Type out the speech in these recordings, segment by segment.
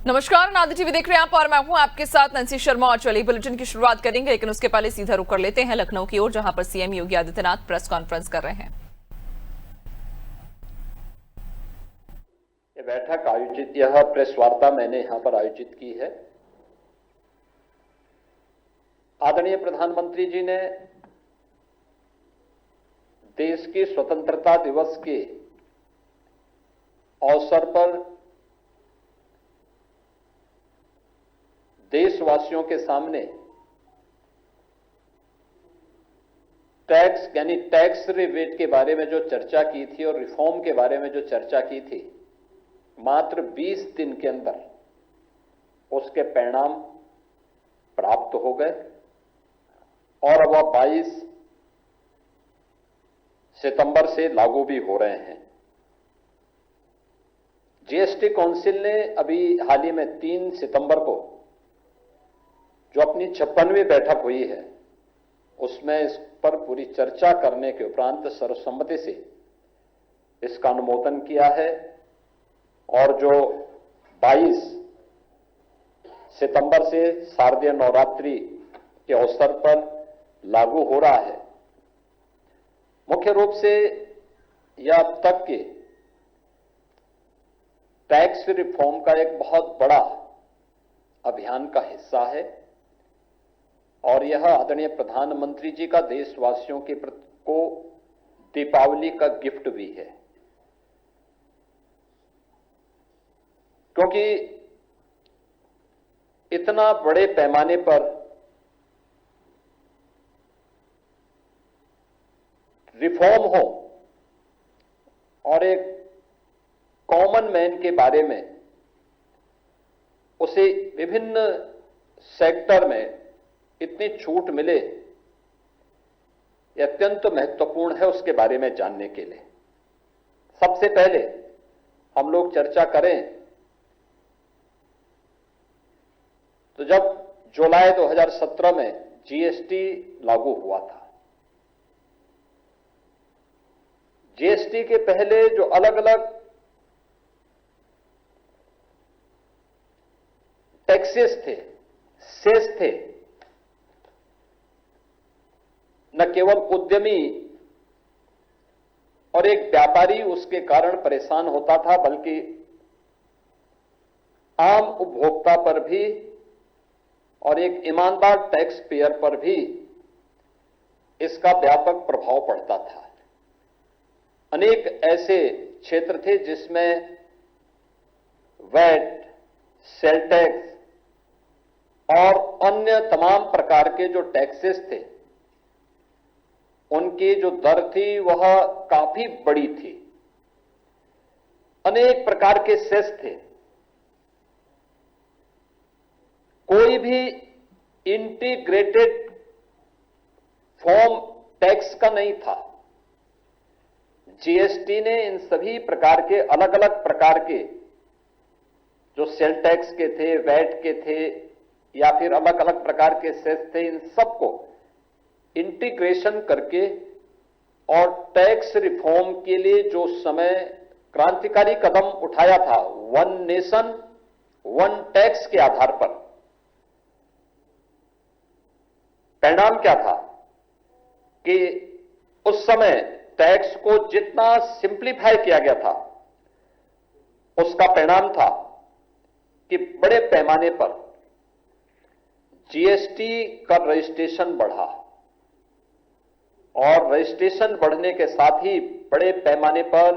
नमस्कार, नादी टीवी देख रहे हैं आप और मैं हूं आपके साथ नंसी शर्मा। और चलिए बुलेटिन की शुरुआत करेंगे, लेकिन उसके पहले सीधा रुख कर लेते हैं लखनऊ की ओर, जहां पर CM Yogi Adityanath press conference कर रहे हैं। ये बैठक आयोजित, यह प्रेस वार्ता मैंने यहां पर आयोजित की है। आदरणीय प्रधानमंत्री जी ने देश के स्वतंत्रता दिवस के अवसर पर देशवासियों के सामने टैक्स यानी टैक्स रिबेट के बारे में जो चर्चा की थी और रिफॉर्म के बारे में जो चर्चा की थी, मात्र 20 दिन के अंदर उसके परिणाम प्राप्त हो गए और वह 22 सितंबर से लागू भी हो रहे हैं। जीएसटी काउंसिल ने अभी हाल ही में 3 सितंबर को जो अपनी 56वीं बैठक हुई है, उसमें इस पर पूरी चर्चा करने के उपरांत सर्वसम्मति से इसका अनुमोदन किया है और जो 22 सितंबर से शारदीय नवरात्रि के अवसर पर लागू हो रहा है। मुख्य रूप से यह अब तक के टैक्स रिफॉर्म का एक बहुत बड़ा अभियान का हिस्सा है और यह आदरणीय प्रधानमंत्री जी का देशवासियों के प्रति को दीपावली का गिफ्ट भी है, क्योंकि इतना बड़े पैमाने पर रिफॉर्म हो और एक कॉमन मैन के बारे में उसे विभिन्न सेक्टर में इतनी छूट मिले, यह अत्यंत महत्वपूर्ण है उसके बारे में जानने के लिए। सबसे पहले हम लोग चर्चा करें तो जब जुलाई 2017 में जीएसटी लागू हुआ था, जीएसटी के पहले जो अलग अलग टैक्सेस थे, सेस थे, न केवल उद्यमी और एक व्यापारी उसके कारण परेशान होता था, बल्कि आम उपभोक्ता पर भी और एक ईमानदार टैक्स पेयर पर भी इसका व्यापक प्रभाव पड़ता था। अनेक ऐसे क्षेत्र थे जिसमें वैट, सेल टैक्स और अन्य तमाम प्रकार के जो टैक्सेस थे, उनकी जो दर थी वह काफी बड़ी थी। अनेक प्रकार के सेस थे। कोई भी इंटीग्रेटेड फॉर्म टैक्स का नहीं था। जीएसटी ने इन सभी प्रकार के अलग अलग प्रकार के जो सेल टैक्स के थे, वैट के थे या फिर अलग अलग प्रकार के सेस थे, इन सबको इंटीग्रेशन करके और टैक्स रिफॉर्म के लिए जो समय क्रांतिकारी कदम उठाया था, वन नेशन वन टैक्स के आधार पर, परिणाम क्या था कि उस समय टैक्स को जितना सिंप्लीफाई किया गया था, उसका परिणाम था कि बड़े पैमाने पर जीएसटी का रजिस्ट्रेशन बढ़ा और रजिस्ट्रेशन बढ़ने के साथ ही बड़े पैमाने पर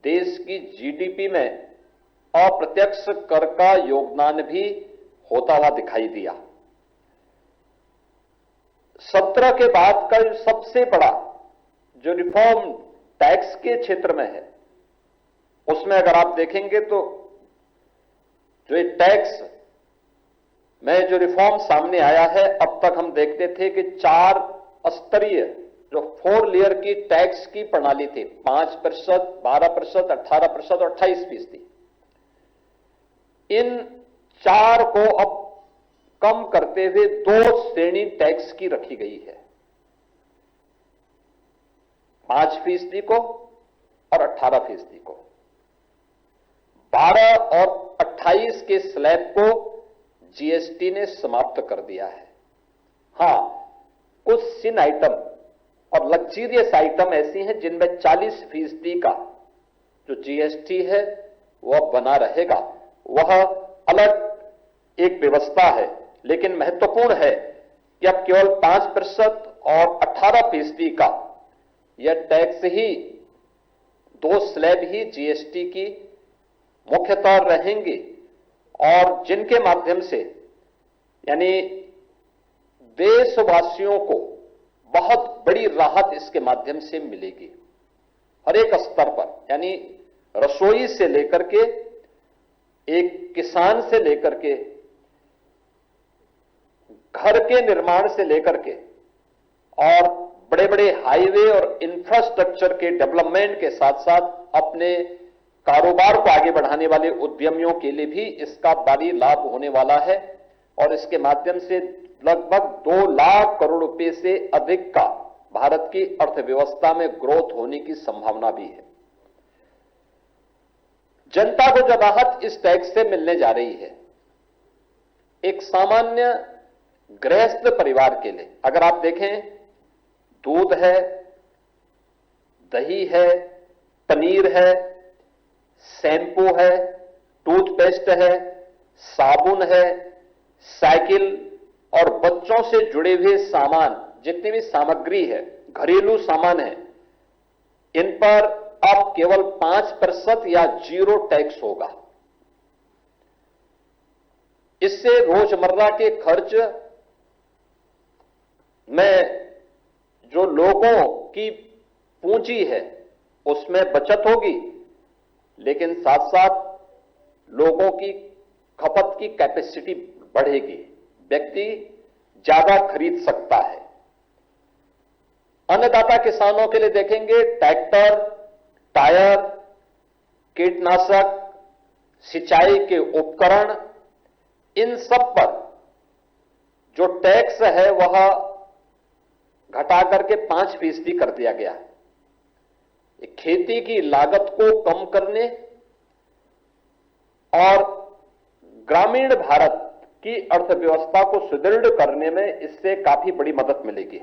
देश की जीडीपी में अप्रत्यक्ष कर का योगदान भी होता हुआ दिखाई दिया। 17 के बाद का सबसे बड़ा जो रिफॉर्म टैक्स के क्षेत्र में है, उसमें अगर आप देखेंगे तो जो ये टैक्स में जो रिफॉर्म सामने आया है, अब तक हम देखते थे कि 4 स्तरीय जो 4 लेयर की टैक्स की प्रणाली थी, 5%, 12%, 18% और 28%। इन 4 को अब कम करते हुए 2 श्रेणी टैक्स की रखी गई है, 5% को और 18% को। 12 और 28 2022 के स्लैब को जीएसटी ने समाप्त कर दिया है। हां, कुछ सिन आइटम और लग्जरियस आइटम ऐसी हैं जिनमें 40% का जो जीएसटी है वह बना रहेगा। वह अलग एक व्यवस्था है, लेकिन महत्वपूर्ण है कि अब केवल 5% और 18% का यह टैक्स ही, दो स्लैब ही जीएसटी की मुख्यतः रहेंगे और जिनके माध्यम से यानी देशवासियों को बहुत बड़ी राहत इसके माध्यम से मिलेगी हर एक स्तर पर। यानी रसोई से लेकर के, एक किसान से लेकर के, घर के निर्माण से लेकर के और बड़े बड़े हाईवे और इंफ्रास्ट्रक्चर के डेवलपमेंट के साथ साथ अपने कारोबार को आगे बढ़ाने वाले उद्यमियों के लिए भी इसका भारी लाभ होने वाला है और इसके माध्यम से लगभग 2 लाख करोड़ रुपए से अधिक का भारत की अर्थव्यवस्था में ग्रोथ होने की संभावना भी है। जनता को जो राहत इस टैक्स से मिलने जा रही है, एक सामान्य गृहस्थ परिवार के लिए, अगर आप देखें, दूध है, दही है, पनीर है, शैंपू है, टूथपेस्ट है, साबुन है, साइकिल और बच्चों से जुड़े हुए सामान, जितनी भी सामग्री है, घरेलू सामान है, इन पर अब केवल 5% या 0 टैक्स होगा। इससे रोजमर्रा के खर्च में जो लोगों की पूंजी है उसमें बचत होगी, लेकिन साथ साथ लोगों की खपत की कैपेसिटी बढ़ेगी, व्यक्ति ज्यादा खरीद सकता है। अन्नदाता किसानों के लिए देखेंगे, ट्रैक्टर, टायर, कीटनाशक, सिंचाई के उपकरण, इन सब पर जो टैक्स है वह घटा करके 5% कर दिया गया है। खेती की लागत को कम करने और ग्रामीण भारत की अर्थव्यवस्था को सुदृढ़ करने में इससे काफी बड़ी मदद मिलेगी।